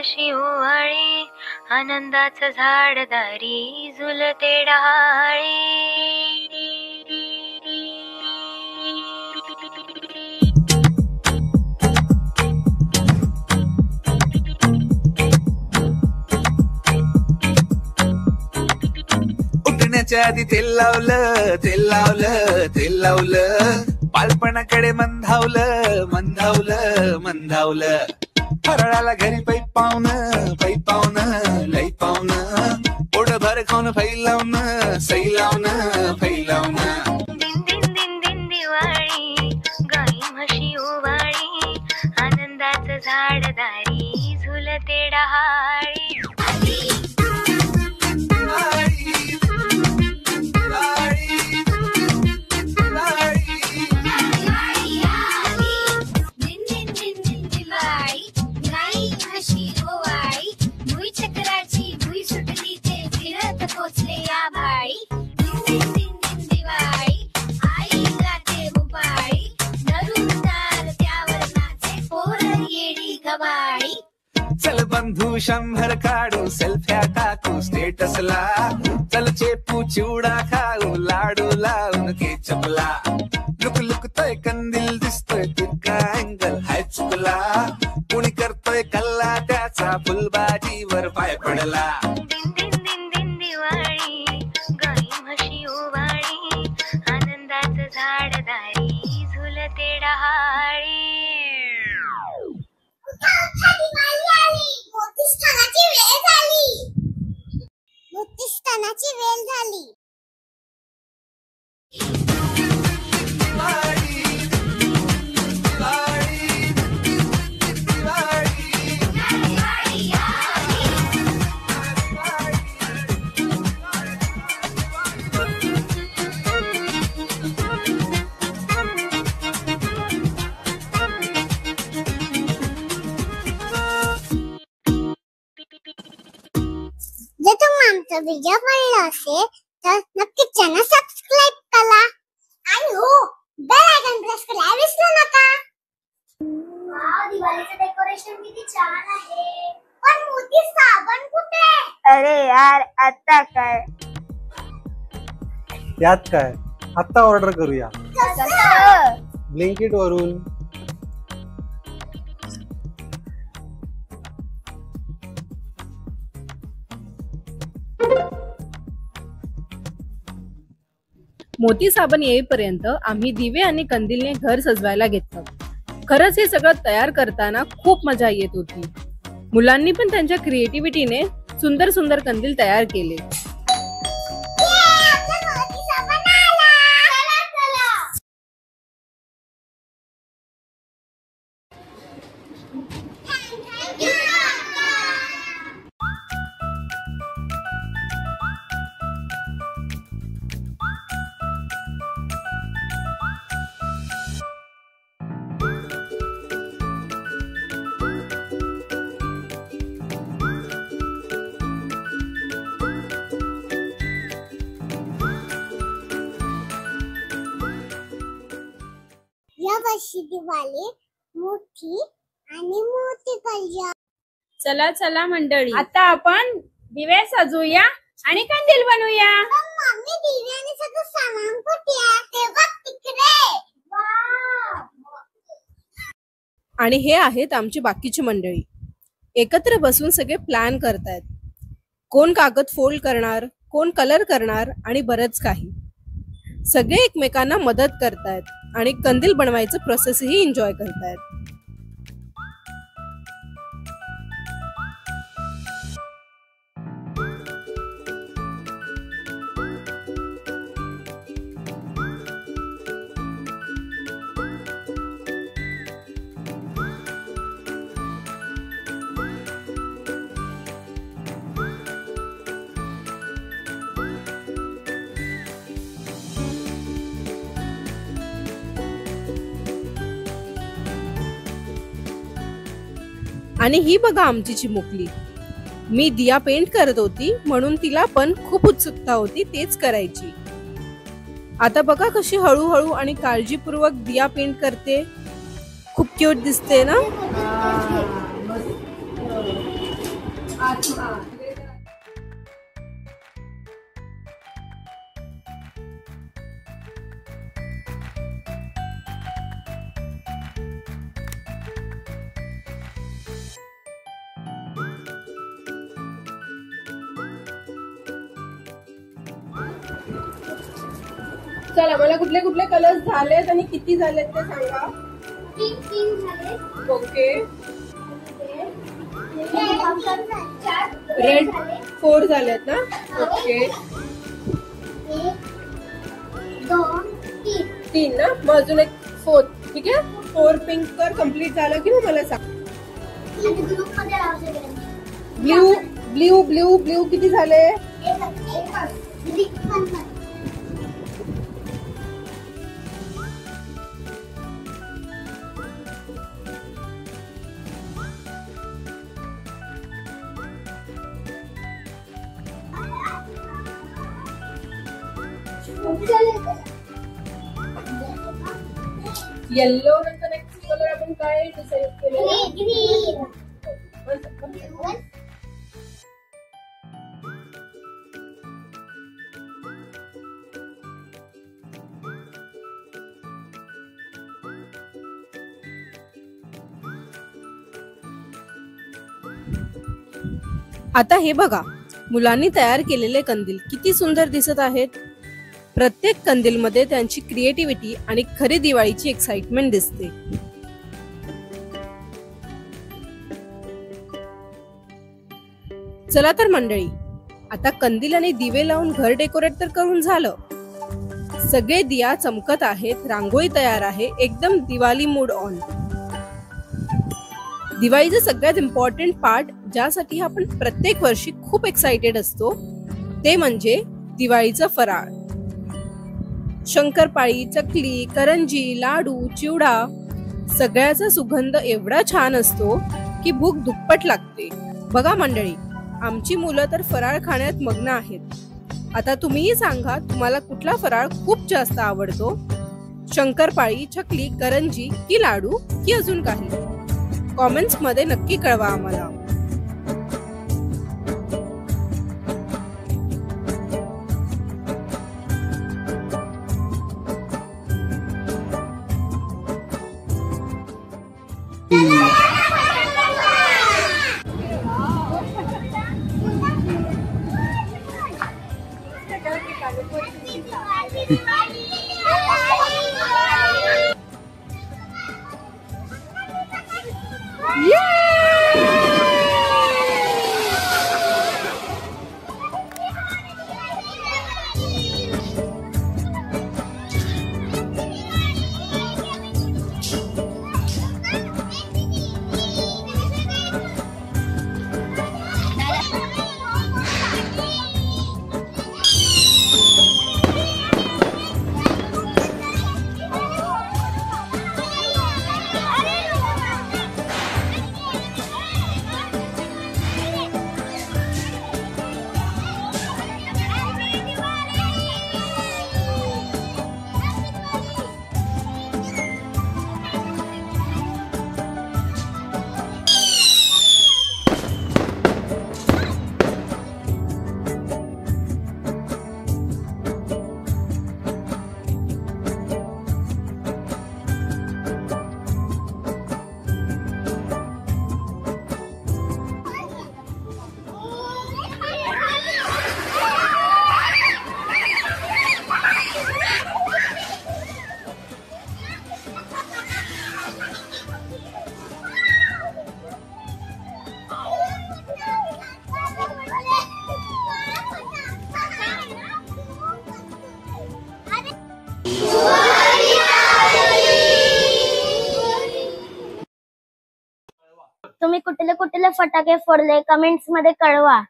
म्हशी ओवाळी, आनंदाचं झाड दारी झुलते डहाळी. उठण्याच्या आधी तेल लावलं, तेल लावलं, तेल लावलं, बालपणाकडे मंदावलं, मंदावलं, मंदावलं. फराळाला घरी पै पाहुणं, लई पाहुणं, पोट भर खाऊन फैलावणं, सैलावणं, फैलावणं. दिन दिन दिन दिन दिवाळी, गाई म्हशी ओवाळी, आनंदाचं झाड दारी झुलते डहाळी. चल बंधू 100 काढू, सेल्फ्या टाकू स्टेटसला, चल चेपू चिवडा खाऊ, लाडू लावून केचपला. लुक लुकतोय कंदील दिसतोय, तिरका अँगल हाय चुकला, कुणी करतोय कल्ला त्याचा, फुलबाजीवर पाय पडला. दिन दिन दिन दिन दिवाळी, गाई म्हशी ओवाळी, आनंदाचं झाड दारी झुलते डहाळी. मोतीस्थानाची वेळ झाली. जर तुम्हाला आमचा व्हिडिओ आवडला असेल तर नक्की चॅनल सबस्क्राइब करा आणि हो बेल आयकॉन प्रेस करायला विसरू नका. वाव, दिवाळीचं डेकोरेशन किती छान आहे. पण मोती साबण कुठे? अरे यार, आता काय? यात काय, आता ऑर्डर करूया कसं? ब्लिंकिट वरून. मोती साबण येईपर्यंत आम्ही दिवे आणि कंदीलने घर सजवायला घेतलं. खरंच हे सगळं तयार करताना खूप मजा येत होती. मुलांनी पण त्यांच्या क्रिएटिव्हिटीने सुंदर सुंदर कंदील तयार केले. या वर्षी दिवाळी मोठी आणि मोठी करूया. चला चला मंडळी, आता आपण दिवे सजवूया आणि कंदील बनवूया. मम्मी, दिवे आणि सगळं सामान कुठे आहे? ते बघ तिकडे. वाव. आणि हे आहेत आमची बाकीची मंडळी. एकत्र बसून सगळे प्लॅन करतायत. कोण कागद फोल्ड करणार, कोण कलर करणार आणि बरंच काही. सगळे एकमेकांना मदत करतायत आणि कंदील बनवायचं प्रोसेसही एन्जॉय करतायत. आणि ही बघा आमची चिमुकली. मी दिया पेंट करत होती म्हणून तिला पण खूप उत्सुकता होती तेच करायची. आता बघा कशी हळूहळू आणि काळजीपूर्वक दिया पेंट करते. खूप क्यूट दिसते ना. चला मला कुठले कुठले कलर्स झालेत आणि किती झालेत ते सांगा. तीन झाले. ओके. रेड रेड 4 झालेत ना. ओके. 1 2 3. 3 ना. मग अजून एक 4. ठीक आहे. 4 पिंक कर कम्प्लीट झालं की मग मला सांग. ग्रुप मध्ये लावू शकते. ब्ल्यू ब्ल्यू ब्ल्यू ब्ल्यू किती झाले. येल्लो नंतर नेक्स्ट कलर आपण काय डिसाईड केलेलं. ग्रीन. आता हे बघा, मुलांनी तयार केलेले कंदील किती सुंदर दिसत आहेत. प्रत्येक कंदीलमध्ये त्यांची क्रिएटिव्हिटी आणि खरी दिवाळीची एक्साइटमेंट दिसते. चला तर मंडळी, आता कंदील आणि दिवे लावून घर डेकोरेट तर करून झालं. सगळे दिया चमकत आहेत, रांगोळी तयार आहे, एकदम दिवाळी मूड ऑन. दिवाळीचं सगळ्यात इम्पॉर्टंट पार्ट ज्यासाठी आपण प्रत्येक वर्षी खूप एक्साइटेड असतो ते म्हणजे दिवाळीचं फराळ. शंकरपाळी, चकली, करंजी, लाडू, चिवडा सगळ्याचा सुगंध एवढा छान असतो की भूक दुप्पट लागते. बघा मंडळी, आमची मुलं तर फराळ खाण्यात मग्न आहेत. आता तुम्हीही सांगा, तुम्हाला कुठला फराळ खूप जास्त आवडतो. शंकरपाळी, चकली, करंजी की लाडू की अजून काही. कॉमेंट्स मध्ये नक्की कळवा आम्हाला. तुम्ही कुठले कुठले फटाके फोडले कमेंट्स मध्ये कळवा.